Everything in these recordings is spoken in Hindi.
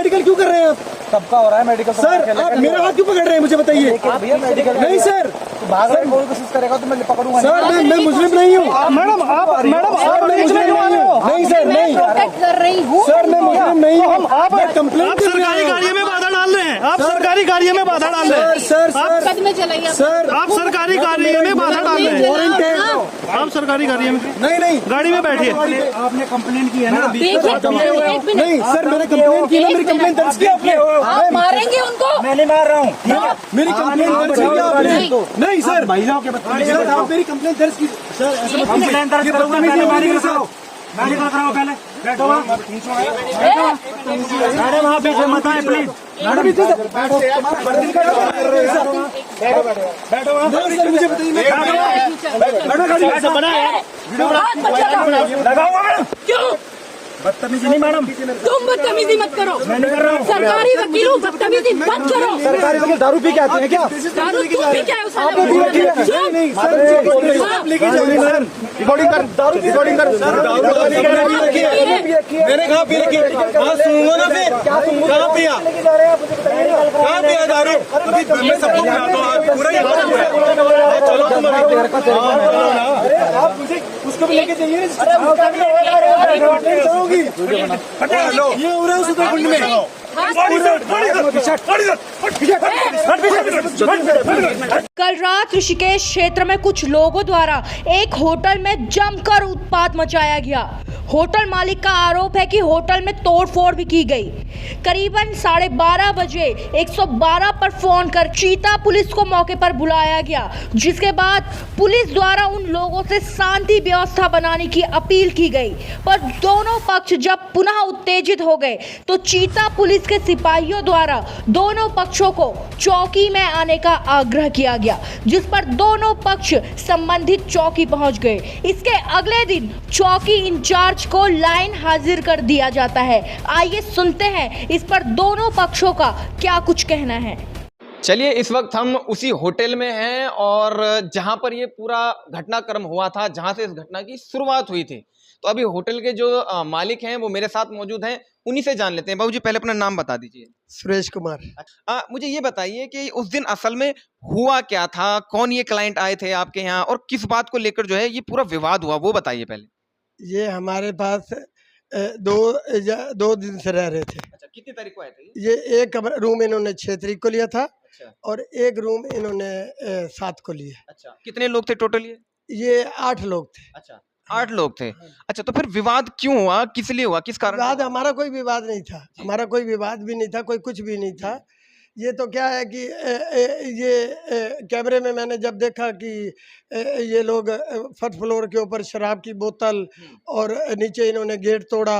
मेडिकल क्यों कर रहे हैं आप? सबका हो रहा है मेडिकल। सर आप मेरा हाथ क्यों पकड़ रहे हैं, मुझे बताइए। नहीं सर, भाग रहे कोई कोशिश करेगा तो मैं पकड़ूंगा। सर मैं मुस्लिम नहीं हूँ। मैडम आप मुस्लिम नहीं हूँ। नहीं सर, नहीं कर रही हूँ सर, मैं मुस्लिम नहीं हूँ। आप कंप्लेंट सरकारी कार्य में बाधा डाल रहे हैं, आप सरकारी कार्य में बाधा डाल रहे हैं, सर सर कदम चलाइए सर, आप सरकारी कार्य में बाधा डाल रहे हैं, वारंट है। आप सरकारी कार्य में नहीं गाड़ी में बैठिए। आपने कंप्लेंट की है ना? नहीं सर, मैंने कंप्लेंट की ना, मेरी कंप्लेंट दर्ज की आपने। आप मारेंगे उनको? मैं नहीं मार रहा हूँ। मेरी कंप्लेंट दर्ज की आपने। नहीं सर, महिलाओं के सर आप मेरी कंप्लेंट दर्ज की। सर ऐसा कंप्लेंट दर्ज करूंगा, पहले मारी के साथ मैं निकल रहा हूँ। पहले बैठो मैडम, आप पीछे मत आए प्लीज। मैडम बैठो, मुझे बताइए लगाऊंगा मैडम। क्यों बदतमीजी नहीं मैडम, तुम बदतमीजी मत करो। मैं नहीं कर रहा हूँ। सरकारी वकील हूँ, बदतमीजी मत करो। सरकारी वकील दारू पी के आते हैं क्या? दारू तुम भी क्या है? नहीं सर, रिकॉर्डिंग कर, दारू रिकॉर्डिंग कर। मैंने कहाँ पी रखी? हाँ सुनूंगा ना फिर। कहाँ पिया? कहाँ पिया दारू? अभी मैं सबको पिलाता हूँ, पूरा चलो तुम आप मुझे उसको भी लेके जाइए। ये हो रहा है सुंदरकुंड में। कल रात ऋषिकेश क्षेत्र में कुछ लोगों द्वारा एक होटल में जमकर उत्पात मचाया गया। होटल मालिक का आरोप है कि होटल में तोड़फोड़ भी की गई। करीबन 12:30 बजे 112 पर फोन कर चीता पुलिस को मौके पर बुलाया गया, जिसके बाद पुलिस द्वारा उन लोगों से शांति व्यवस्था बनाने की अपील की गई। पर दोनों पक्ष जब पुनः उत्तेजित हो गए तो चीता पुलिस के सिपाहियों द्वारा दोनों पक्षों को चौकी में आने का आग्रह किया गया, जिस पर दोनों पक्ष संबंधित चौकी पहुंच गए। इसके अगले दिन चौकी इंचार्ज को लाइन हाजिर कर दिया जाता है। आइए सुनते हैं इस पर दोनों पक्षों का क्या कुछ कहना है। चलिए, इस वक्त हम उसी होटल में हैं और जहां पर ये पूरा घटनाक्रम हुआ था, जहां से इस घटना की शुरुआत हुई थी। तो अभी होटल के जो मालिक हैं वो मेरे साथ मौजूद हैं, उन्हीं से जान लेते हैं। बाबूजी पहले अपना नाम बता दीजिए। सुरेश कुमार। मुझे ये बताइए कि उस दिन असल में हुआ क्या था, कौन ये क्लाइंट आए थे आपके यहाँ और किस बात को लेकर जो है ये पूरा विवाद हुआ, वो बताइए पहले। ये हमारे पास दो दिन से रह रहे थे। अच्छा, कितनी तारीख को आए थे ये एक रूम इन्होंने 6 तारीख को लिया था। अच्छा, और एक रूम इन्होंने 7 को लिया। अच्छा, कितने लोग थे टोटल ये 8 लोग थे। अच्छा, 8 लोग थे। अच्छा, तो फिर विवाद क्यों हुआ, किस लिए हुआ, किस कारण? विवाद हमारा कोई विवाद नहीं था, हमारा कोई विवाद भी नहीं था, कोई कुछ भी नहीं था। ये तो क्या है कि ये कैमरे में मैंने जब देखा कि ये लोग फर्स्ट फ्लोर के ऊपर शराब की बोतल और नीचे इन्होंने गेट तोड़ा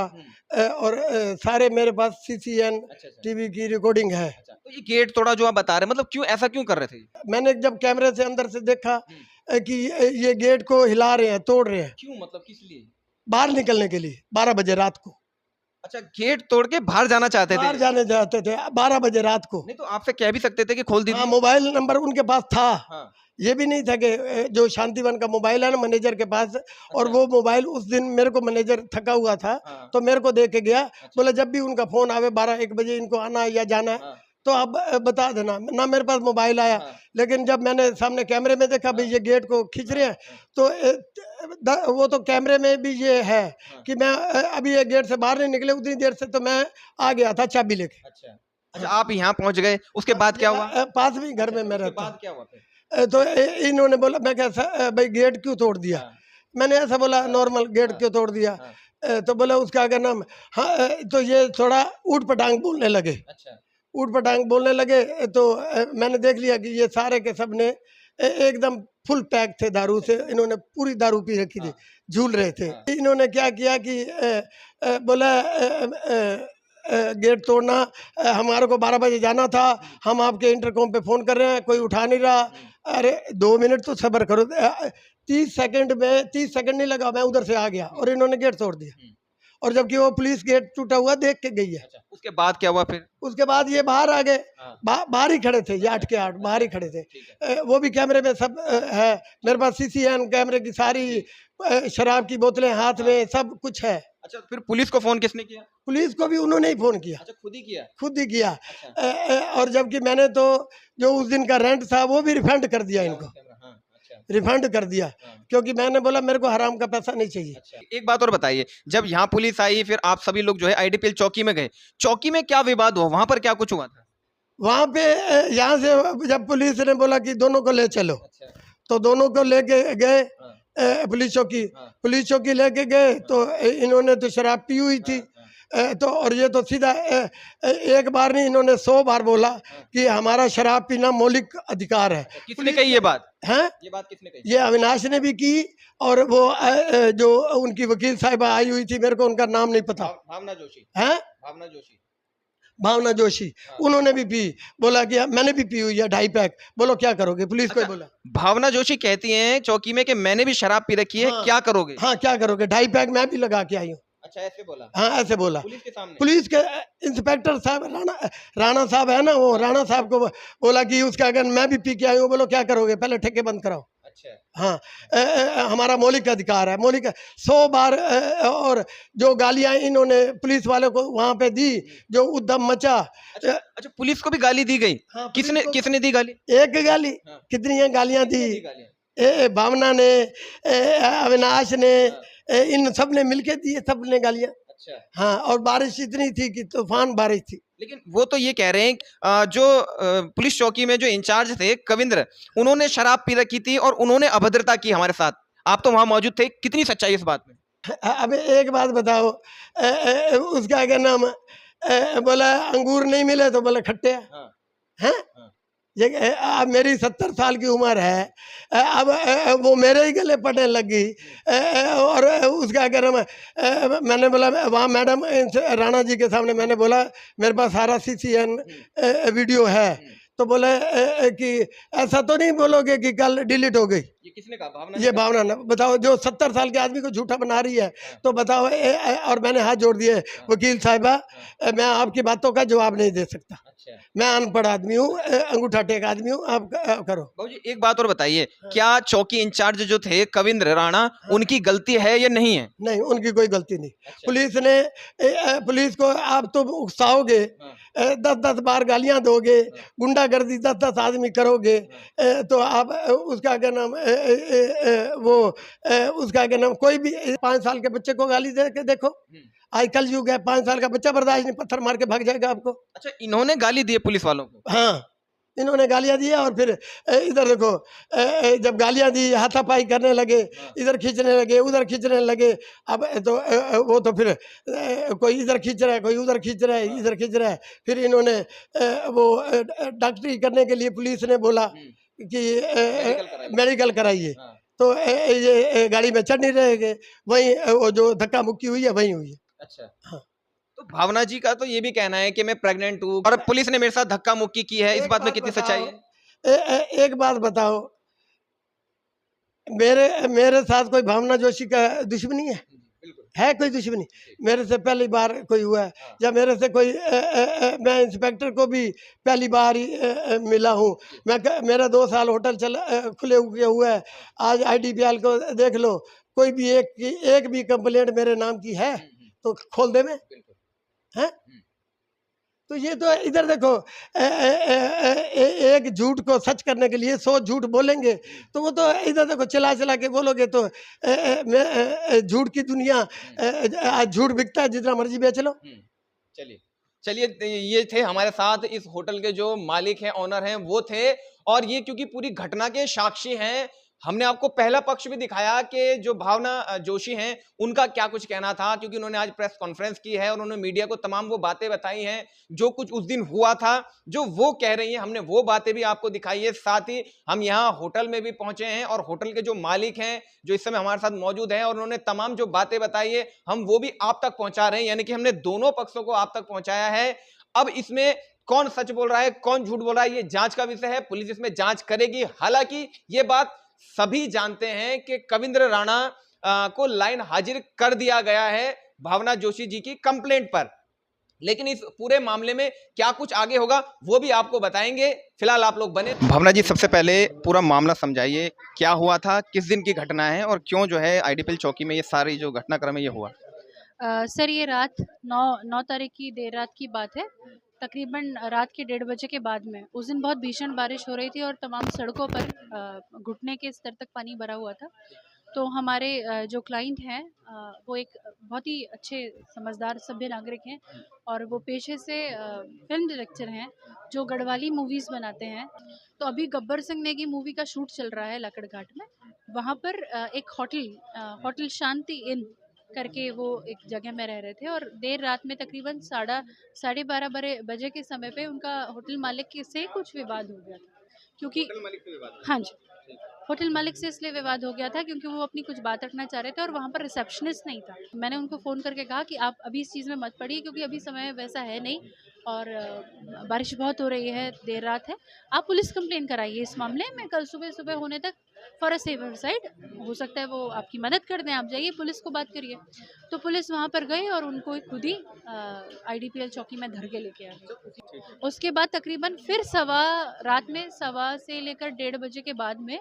और सारे मेरे पास CCN टीवी की रिकॉर्डिंग है। तो ये गेट तोड़ा जो आप बता रहे हैं, मतलब क्यों, ऐसा क्यों कर रहे थे? मैंने जब कैमरे से अंदर से देखा कि ये गेट को हिला रहे हैं, तोड़ रहे हैं। क्यों, मतलब किस लिए? बाहर निकलने के लिए 12 बजे रात को। अच्छा, गेट तोड़ के बाहर जाना चाहते थे? बाहर जाने चाहते थे 12 बजे रात को। नहीं तो आपसे कह भी सकते थे कि खोल दीजिए। हाँ, मोबाइल नंबर उनके पास था। हाँ। ये भी नहीं था कि जो शांतिवन का मोबाइल है ना मैनेजर के पास, और वो मोबाइल उस दिन मेरे को मैनेजर थका हुआ था। हाँ। तो मेरे को दे के गया। बोला जब भी उनका फोन आवे 12-1 बजे इनको आना है या जाना है हाँ। तो आप बता देना ना। मेरे पास मोबाइल आया। हाँ। लेकिन जब मैंने सामने कैमरे में देखा भाई ये गेट को खींच रहे हैं तो वो तो कैमरे में भी ये है कि मैं अभी ये गेट से बाहर नहीं निकले उतनी देर से तो मैं आ गया था चाबी लेके। अच्छा, अच्छा, आप यहाँ पहुँच गए, उसके बाद क्या हुआ? पास में घर में मैं रहता। बाद क्या हुआ फिर? तो इन्होंने बोला, मैं कैसा भाई गेट क्यों तोड़ दिया? मैंने ऐसा बोला नॉर्मल गेट क्यों तोड़ दिया? तो बोला उसका क्या नाम। हाँ, तो ये थोड़ा ऊट पटांग बोलने लगे। अच्छा, ऊट पटांग बोलने लगे तो मैंने देख लिया कि ये सारे के सब ने एकदम फुल पैक थे दारू से। इन्होंने पूरी दारू पी रखी थी, झूल रहे थे। इन्होंने क्या किया कि बोला गेट तोड़ना, हमारे को 12 बजे जाना था, हम आपके इंटरकॉम पे फ़ोन कर रहे हैं, कोई उठा नहीं रहा। अरे 2 मिनट तो सब्र करो। 30 सेकंड नहीं लगा, मैं उधर से आ गया और इन्होंने गेट तोड़ दिया। और जबकि वो पुलिस गेट टूटा हुआ देख के गई है। अच्छा, उसके बाद क्या हुआ फिर? उसके बाद ये बाहर आ गए। बाहर ही खड़े थे, ये 8 के 8 बाहर ही खड़े थे। वो भी कैमरे में सब है मेरे पास। CCN कैमरे की सारी शराब की बोतलें हाथ में, सब कुछ है। अच्छा, फिर पुलिस को फोन किसने किया? पुलिस को भी उन्होंने ही फोन किया। अच्छा, खुद ही किया? खुद ही किया। अच्छा। और जबकि मैंने तो जो उस दिन का रेंट था वो भी रिफंड कर दिया इनको, हाँ, अच्छा। रिफंड कर दिया, हाँ। क्योंकि मैंने बोला मेरे को हराम का पैसा नहीं चाहिए। अच्छा, एक बात और बताइए, जब यहाँ पुलिस आई फिर आप सभी लोग जो है आईडीपीएल चौकी में गए, चौकी में क्या विवाद हुआ, वहां पर क्या कुछ हुआ था? वहाँ पे यहाँ से जब पुलिस ने बोला कि दोनों को ले चलो, अच्छा। तो दोनों को लेके गए हाँ। पुलिस चौकी। हाँ। पुलिस चौकी लेके गए तो इन्होंने तो शराब पी हुई थी। तो और ये तो सीधा एक बार नहीं, इन्होंने 100 बार बोला कि हमारा शराब पीना मौलिक अधिकार है। किसने कही ये बात? हैं? ये बात किसने कही? ये अविनाश ने भी की, और वो जो उनकी वकील साहिबा आई हुई थी, मेरे को उनका नाम नहीं पता, भावना जोशी। हैं? भावना जोशी। भावना जोशी, उन्होंने भी पी। बोला कि मैंने भी पी हुई है 2.5 पैक। बोलो क्या करोगे? पुलिस को ही बोला। भावना जोशी कहती हैं चौकी में कि मैंने भी शराब पी रखी है, हाँ। क्या करोगे? हाँ, क्या करोगे? 2.5 पैक मैं भी लगा के आई हूँ। अच्छा, ऐसे बोला? हाँ, ऐसे बोला। पुलिस के सामने? पुलिस के इंस्पेक्टर साहब राणा साहब है ना, वो राणा साहब को बोला कि उसका अगर मैं भी पी के आई हूँ, बोलो क्या करोगे? पहले ठेके बंद कराओ। अच्छा। हाँ, हमारा मौलिक अधिकार है, मौलिक 100 बार। और जो गालियां इन्होंने पुलिस वालों को वहां पे दी, जो उद्यम मचा। अच्छा, पुलिस को भी गाली दी गई? हाँ, पुलिस किसने को- किसने दी गाली? एक गाली, हाँ। कितनी गालियां दी? गालियां? भावना ने, अविनाश ने, इन सब ने मिलके दी, सब ने गालियां। अच्छा। हाँ, और बारिश इतनी थी कि तूफान बारिश थी। लेकिन वो तो ये कह रहे हैं जो पुलिस चौकी में जो इंचार्ज थे कविंद्र, उन्होंने शराब पी रखी थी और उन्होंने अभद्रता की हमारे साथ। आप तो वहां मौजूद थे, कितनी सच्चाई इस बात में? अब एक बात बताओ, उसका क्या नाम, बोला अंगूर नहीं मिले तो बोला खट्टे हैं। हाँ। हैं? हाँ। ये अब मेरी 70 साल की उम्र है, अब वो मेरे ही गले पड़ने लग गई। और उसका क्या नाम, मैंने बोला वहाँ मैडम राणा जी के सामने मैंने बोला मेरे पास सारा CCN वीडियो है। तो बोले कि ऐसा तो नहीं बोलोगे कि कल डिलीट हो गई? ये किसने कहा? भावना? ये भावना ना, बताओ, जो 70 साल के आदमी को झूठा बना रही है, तो बताओ। और मैंने हाथ जोड़ दिए, वकील साहिबा, मैं आपकी बातों का जवाब नहीं दे सकता। अच्छा। मैं अनपढ़ आदमी हूँ, अंगूठा टेक आदमी हूँ, आप करो। बाबूजी, एक बात और बताइए, क्या चौकी इंचार्ज जो थे कविंद्र राणा, उनकी गलती है या नहीं है? नहीं, उनकी कोई गलती नहीं। अच्छा। पुलिस ने पुलिस को आप तो उकसाओगे, 10-10 बार गालियां दोगे, गुंडागर्दी 10-10 आदमी करोगे, तो आप उसका क्या नाम, वो उसका क्या नाम, कोई भी 5 साल के बच्चे को गाली दे के देखो। आज कल युग है, 5 साल का बच्चा बर्दाश्त नहीं, पत्थर मार के भाग जाएगा आपको। अच्छा, इन्होंने गाली दी है पुलिस वालों को? हाँ, इन्होंने गालियां दी, और फिर इधर देखो, जब गालियां दी हाथापाई करने लगे, इधर खींचने लगे, उधर खींचने लगे। अब तो वो तो फिर कोई इधर खींच रहा है, कोई उधर खींच रहा है, इधर खींच रहा है। फिर इन्होंने वो डॉक्टरी करने के लिए पुलिस ने बोला कि मेडिकल कराइए। तो ये गाड़ी में चढ़ नहीं रहेंगे, वहीं वो जो धक्का मुक्की हुई है वहीं हुई है। अच्छा। हाँ। तो भावना जी का तो ये भी कहना है कि मैं प्रेग्नेंट हूँ और पुलिस ने मेरे साथ धक्का मुक्की की है, इस बात में कितनी सच्चाई है? एक बात बताओ, मेरे साथ कोई भावना जोशी का दुश्मनी है? कोई दुश्मनी? मेरे से पहली बार कोई हुआ है, या मेरे से कोई मैं इंस्पेक्टर को भी पहली बार ही मिला हूँ। मेरा 2 साल होटल खुले हुए है। आज IDPL को देख लो, कोई भी एक भी कंप्लेंट मेरे नाम की है तो खोल दे में है। तो ये तो इधर देखो, एक झूठ को सच करने के लिए 100 झूठ बोलेंगे, तो वो तो इधर देखो चला के बोलोगे तो झूठ की दुनिया, आज झूठ बिकता है, जितना मर्जी बेच लो। चलिए ये थे हमारे साथ इस होटल के जो मालिक हैं, ऑनर हैं, वो थे। और ये क्योंकि पूरी घटना के साक्षी हैं, हमने आपको पहला पक्ष भी दिखाया कि जो भावना जोशी हैं उनका क्या कुछ कहना था, क्योंकि उन्होंने आज प्रेस कॉन्फ्रेंस की है और उन्होंने मीडिया को तमाम वो बातें बताई हैं जो कुछ उस दिन हुआ था, जो वो कह रही हैं, हमने वो बातें भी आपको दिखाई है। साथ ही हम यहाँ होटल में भी पहुंचे हैं और होटल के जो मालिक हैं जो इस समय हमारे साथ मौजूद हैं और उन्होंने तमाम जो बातें बताई है हम वो भी आप तक पहुंचा रहे हैं, यानी कि हमने दोनों पक्षों को आप तक पहुंचाया है। अब इसमें कौन सच बोल रहा है, कौन झूठ बोल रहा है, ये जांच का विषय है, पुलिस इसमें जांच करेगी। हालांकि ये बात सभी जानते हैं कि कविंद्र राणा को लाइन हाजिर कर दिया गया है भावना जोशी जी की कंप्लेंट पर। लेकिन इस पूरे मामले में क्या कुछ आगे होगा वो भी आपको बताएंगे। फिलहाल आप लोग बने। भावना जी, सबसे पहले पूरा मामला समझाइए, क्या हुआ था, किस दिन की घटना है और क्यों जो है आईडीपीएल चौकी में ये सारी जो घटनाक्रम है ये हुआ? सर ये रात 9 तारीख की देर रात की बात है। तकरीबन रात के 1:30 बजे के बाद में उस दिन बहुत भीषण बारिश हो रही थी और तमाम सड़कों पर घुटने के स्तर तक पानी भरा हुआ था। तो हमारे जो क्लाइंट हैं वो एक बहुत ही अच्छे समझदार सभ्य नागरिक हैं और वो पेशे से फिल्म डायरेक्टर हैं जो गढ़वाली मूवीज़ बनाते हैं। तो अभी गब्बर सिंह नेगी मूवी का शूट चल रहा है लकड़घाट में। वहाँ पर एक होटल शांति इन करके वो एक जगह में रह रहे थे और देर रात में तकरीबन 12:30 बजे के समय पे उनका होटल मालिक से कुछ विवाद हो गया था, क्योंकि हाँ जी, होटल मालिक से इसलिए विवाद हो गया था क्योंकि वो अपनी कुछ बात रखना चाह रहे थे और वहाँ पर रिसेप्शनिस्ट नहीं था। मैंने उनको फ़ोन करके कहा कि आप अभी इस चीज़ में मत पड़िए क्योंकि अभी समय वैसा है नहीं और बारिश बहुत हो रही है, देर रात है, आप पुलिस कंप्लेन कराइए इस मामले में। कल सुबह होने तक फॉर अ सेवर साइड हो सकता है वो आपकी मदद कर दें, आप जाइए पुलिस को बात करिए। तो पुलिस वहाँ पर गई और उनको खुद ही आईडीपीएल चौकी में धर के लेके आ गई। उसके बाद तकरीबन फिर रात में 1:15 से लेकर 1:30 बजे के बाद में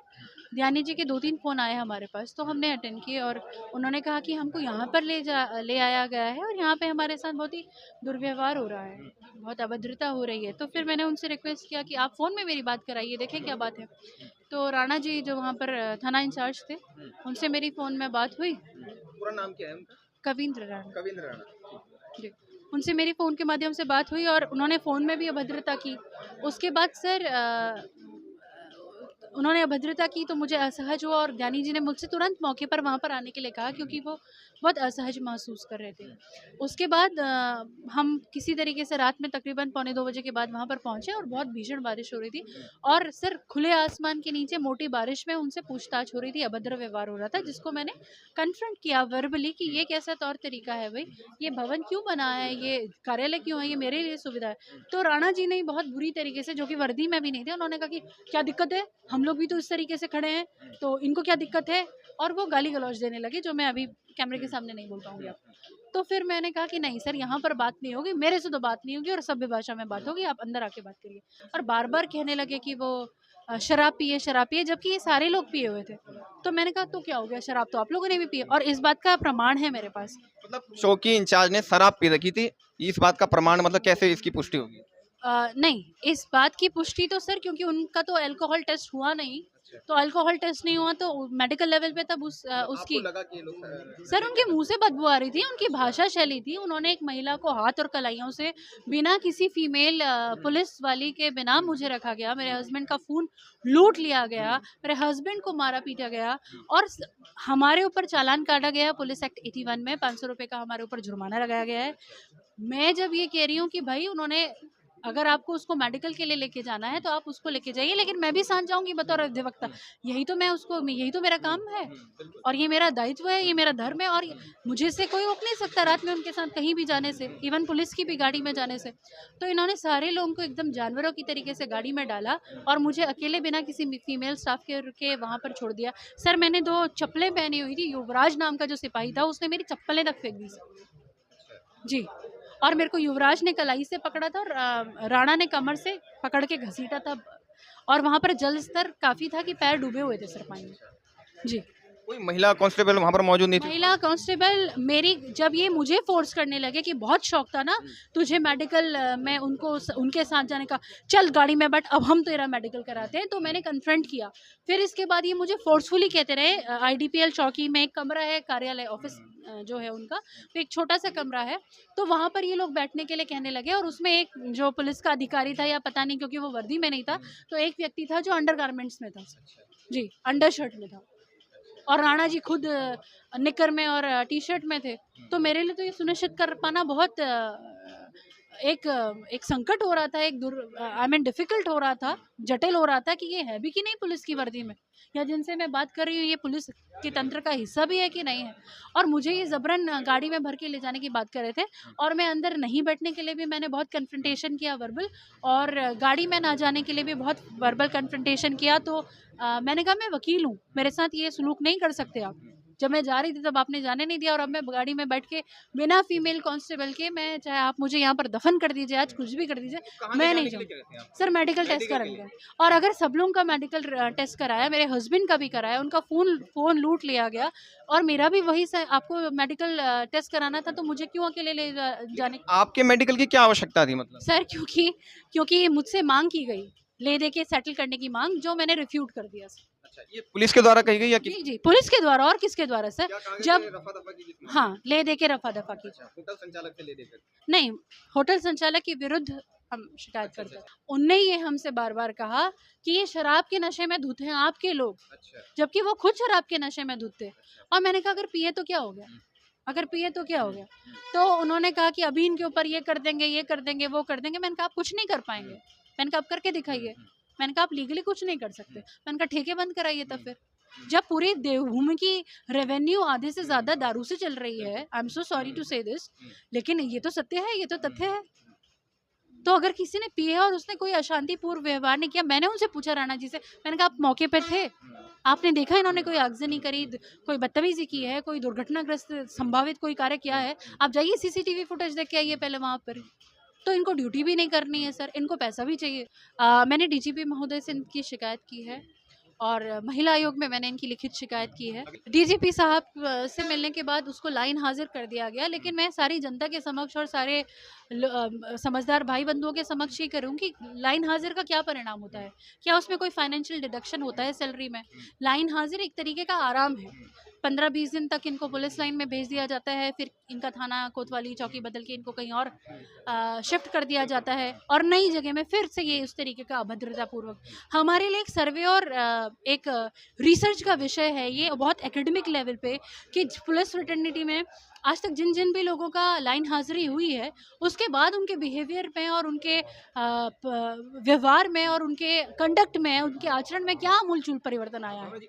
ध्यानी जी के 2-3 फ़ोन आए हमारे पास, तो हमने अटेंड किए और उन्होंने कहा कि हमको यहाँ पर ले आया गया है और यहाँ पे हमारे साथ बहुत ही दुर्व्यवहार हो रहा है, बहुत अभद्रता हो रही है। तो फिर मैंने उनसे रिक्वेस्ट किया कि आप फ़ोन में मेरी बात कराइए, देखें क्या बात है। तो राणा जी जो वहाँ पर थाना इंचार्ज थे, उनसे मेरी फ़ोन में बात हुई। पूरा नाम क्या है उनका? कविंद्र राणा। कविंद्र राणा जी, उनसे मेरी फ़ोन के माध्यम से बात हुई और उन्होंने फ़ोन में भी अभद्रता की। उसके बाद सर उन्होंने अभद्रता की तो मुझे असहज हुआ और ज्ञानी जी ने मुझसे तुरंत मौके पर वहाँ पर आने के लिए कहा क्योंकि वो बहुत असहज महसूस कर रहे थे। उसके बाद हम किसी तरीके से रात में तकरीबन 1:45 बजे के बाद वहाँ पर पहुँचे और बहुत भीषण बारिश हो रही थी और सर खुले आसमान के नीचे मोटी बारिश में उनसे पूछताछ हो रही थी, अभद्र व्यवहार हो रहा था, जिसको मैंने कन्फ्रंट किया वर्बली कि ये कैसा तौर तरीका है भाई, ये भवन क्यों बना है, ये कार्यालय क्यों है, ये मेरे लिए सुविधा है। तो राणा जी ने बहुत बुरी तरीके से, जो कि वर्दी में भी नहीं थे, उन्होंने कहा कि क्या दिक्कत है, हम लोग भी तो इस तरीके से खड़े हैं तो इनको क्या दिक्कत है, और वो गाली गलौज देने लगे जो मैं अभी कैमरे के सामने नहीं बोल पाऊंगी आप। तो फिर मैंने कहा कि नहीं सर, यहाँ पर बात नहीं होगी, मेरे से तो बात नहीं होगी और सभ्य भाषा में बात होगी, आप अंदर आके बात करिए। और बार बार कहने लगे कि वो शराब पिए, जबकि ये सारे लोग पिए हुए थे। तो मैंने कहा तो क्या हो गया, शराब तो आप लोगों ने भी पी और इस बात का प्रमाण है मेरे पास। मतलब चौकी इंचार्ज ने शराब पी रखी थी, इस बात का प्रमाण मतलब कैसे इसकी पुष्टि होगी? नहीं, इस बात की पुष्टि तो सर क्योंकि उनका तो अल्कोहल टेस्ट हुआ नहीं, तो अल्कोहल टेस्ट नहीं हुआ तो मेडिकल लेवल पे तब उसकी लगा कि ये लोग सर उनके मुंह से बदबू आ रही थी, उनकी भाषा शैली थी। उन्होंने एक महिला को हाथ और कलाइयों से बिना किसी फीमेल पुलिस वाली के बिना मुझे रखा गया, मेरे हस्बैंड का फ़ोन लूट लिया गया, मेरे हस्बैंड को मारा पीटा गया और हमारे ऊपर चालान काटा गया पुलिस एक्ट 81 में 500 रुपये का हमारे ऊपर जुर्माना लगाया गया है। मैं जब ये कह रही हूँ कि भाई उन्होंने, अगर आपको उसको मेडिकल के लिए लेके जाना है तो आप उसको लेके जाइए, लेकिन मैं भी साथ जाऊंगी बतौर अधिवक्ता, यही तो मेरा काम है और ये मेरा दायित्व है, ये मेरा धर्म है और मुझे से कोई रोक नहीं सकता रात में उनके साथ कहीं भी जाने से, इवन पुलिस की भी गाड़ी में जाने से। तो इन्होंने सारे लोगों को एकदम जानवरों की तरीके से गाड़ी में डाला और मुझे अकेले बिना किसी फीमेल स्टाफ के वहाँ पर छोड़ दिया। सर मैंने 2 चप्पलें पहनी हुई थी, युवराज नाम का जो सिपाही था उसने मेरी चप्पलें तक फेंक दी जी, और मेरे को युवराज ने कलाई से पकड़ा था और राणा ने कमर से पकड़ के घसीटा था और वहाँ पर जल स्तर काफ़ी था कि पैर डूबे हुए थे सर पानी में जी। कोई महिला कांस्टेबल वहाँ पर मौजूद नहीं थी? महिला कांस्टेबल मेरी, जब ये मुझे फोर्स करने लगे कि बहुत शौक था ना तुझे मेडिकल में उनके साथ जाने का, चल गाड़ी में बैठ, अब हम तेरा मेडिकल कराते हैं, तो मैंने कन्फ्रंट किया। फिर इसके बाद ये मुझे फोर्सफुली कहते रहे, आईडीपीएल चौकी में एक कमरा है, कार्यालय ऑफिस जो है उनका, तो एक छोटा सा कमरा है, तो वहाँ पर ये लोग बैठने के लिए कहने लगे और उसमें एक जो पुलिस का अधिकारी था या पता नहीं क्योंकि वो वर्दी में नहीं था, तो एक व्यक्ति था जो अंडर गारमेंट्स में था जी, अंडर शर्ट में था और राणा जी खुद निकर में और टी शर्ट में थे। तो मेरे लिए तो ये सुनिश्चित कर पाना बहुत एक संकट हो रहा था, एक डिफ़िकल्ट हो रहा था, जटिल हो रहा था कि ये है भी कि नहीं पुलिस की वर्दी में, या जिनसे मैं बात कर रही हूँ ये पुलिस के तंत्र का हिस्सा भी है कि नहीं है। और मुझे ये ज़बरन गाड़ी में भर के ले जाने की बात कर रहे थे और मैं अंदर नहीं बैठने के लिए भी मैंने बहुत कन्फ्रंटेशन किया वर्बल, और गाड़ी में ना जाने के लिए भी बहुत वर्बल कन्फ्रंटेशन किया। तो मैंने कहा मैं वकील हूँ, मेरे साथ ये सलूक नहीं कर सकते आप, जब मैं जा रही थी तब आपने जाने नहीं दिया, और अब मैं गाड़ी में बैठ के बिना फीमेल कांस्टेबल के, मैं चाहे आप मुझे यहाँ पर दफन कर दीजिए, आज कुछ भी कर दीजिए, मैं नहीं जाऊँ सर। मेडिकल टेस्ट कराएंगे, और अगर सब लोगों का मेडिकल टेस्ट कराया, मेरे हस्बैंड का भी कराया, उनका फ़ोन लूट लिया गया, और मेरा भी वही सर, आपको मेडिकल टेस्ट कराना था तो मुझे क्यों अकेले ले जाने? आपके मेडिकल की क्या आवश्यकता थी मतलब? सर क्योंकि मुझसे मांग की गई, ले दे के सेटल करने की मांग, जो मैंने रिफ्यूट कर दिया सर। अच्छा, ये पुलिस के द्वारा कही गई या जी जी, पुलिस के द्वारा, और किसके द्वारा सर? जब रफा-दफा की जिसमें? हाँ, ले दे के रफा दफा की। होटल संचालक से ले देकर? नहीं, होटल संचालक के विरुद्ध हम शिकायत करते हैं। उनने ये हमसे बार बार कहा कि ये शराब के नशे में धुत हैं आपके लोग, जबकि वो खुद शराब के नशे में धुत थे। और मैंने कहा अगर पिए तो क्या हो गया, अगर पिए तो क्या हो गया? तो उन्होंने कहा कि अभी इनके ऊपर ये कर देंगे, ये कर देंगे, वो कर देंगे। मैंने कहा आप कुछ नहीं कर पाएंगे। मैंने कहा आप करके दिखाइए। मैंने कहा आप लीगली कुछ नहीं कर सकते। मैंने कहा ठेके बंद कराइए तब फिर। जब पूरी देवभूमि की रेवेन्यू आधे से ज्यादा दारू से चल रही है, I am so sorry to say this, लेकिन ये तो सत्य है, ये तो तथ्य है। तो अगर किसी ने पिया और उसने कोई अशांतिपूर्ण व्यवहार नहीं किया, मैंने उनसे पूछा राणा जी से, मैंने कहा आप मौके पर थे, आपने देखा इन्होंने कोई आगजनी करी, कोई बदतमीजी की है, कोई दुर्घटनाग्रस्त संभावित कोई कार्य किया है? आप जाइए सीसीटीवी फुटेज देख के आइए पहले वहाँ पर। तो इनको ड्यूटी भी नहीं करनी है सर, इनको पैसा भी चाहिए। मैंने डीजीपी महोदय से इनकी शिकायत की है, और महिला आयोग में मैंने इनकी लिखित शिकायत की है। डीजीपी साहब से मिलने के बाद उसको लाइन हाजिर कर दिया गया, लेकिन मैं सारी जनता के समक्ष और सारे समझदार भाई बंधुओं के समक्ष ये करूँ कि लाइन हाजिर का क्या परिणाम होता है, क्या उसमें कोई फाइनेंशियल डिडक्शन होता है सैलरी में? लाइन हाजिर एक तरीके का आराम है। 15-20 दिन तक इनको पुलिस लाइन में भेज दिया जाता है, फिर इनका थाना कोतवाली चौकी बदल के इनको कहीं और शिफ्ट कर दिया जाता है, और नई जगह में फिर से ये उस तरीके का अभद्रतापूर्वक। हमारे लिए एक सर्वे और एक रिसर्च का विषय है ये, बहुत एकेडमिक लेवल पे, कि पुलिस फ्रेटर्निटी में आज तक जिन जिन भी लोगों का लाइन हाजिरी हुई है, उसके बाद उनके बिहेवियर में और उनके व्यवहार में और उनके कंडक्ट में, उनके आचरण में क्या आमूल चूल परिवर्तन आया है।